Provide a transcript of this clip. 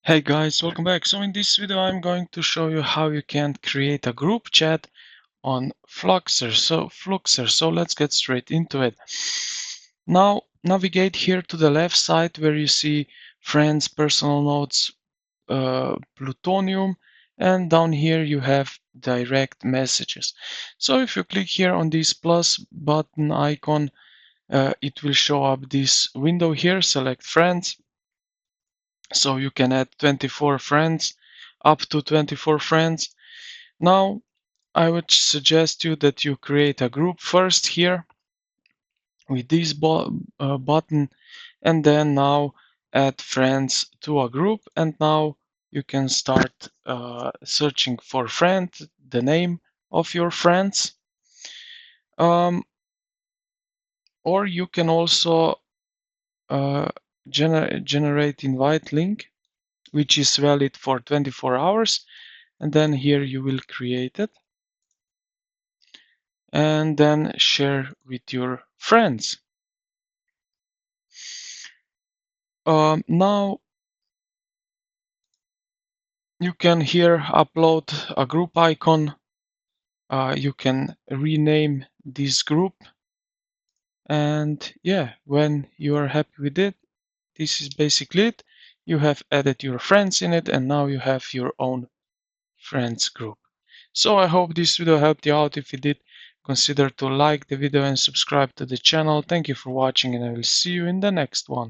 Hey guys, welcome back. So in this video I'm going to show you how you can create a group chat on Fluxer. So let's get straight into it. Now navigate here to the left side where you see friends, personal notes, plutonium, and down here you have direct messages. So if you click here on this plus button icon, it will show up this window here. Select friends. So you can add 24 friends, up to 24 friends. Now I would suggest you that you create a group first here with this button, and then now add friends to a group, and now you can start searching for friend, the name of your friends, or you can also uh, generate invite link, which is valid for 24 hours. And then here you will create it and then share with your friends. Now you can here upload a group icon. You can rename this group, and yeah, when you are happy with it, this is basically it. You have added your friends in it, and now you have your own friends group. So I hope this video helped you out. If it did, consider to like the video and subscribe to the channel. Thank you for watching, and I will see you in the next one.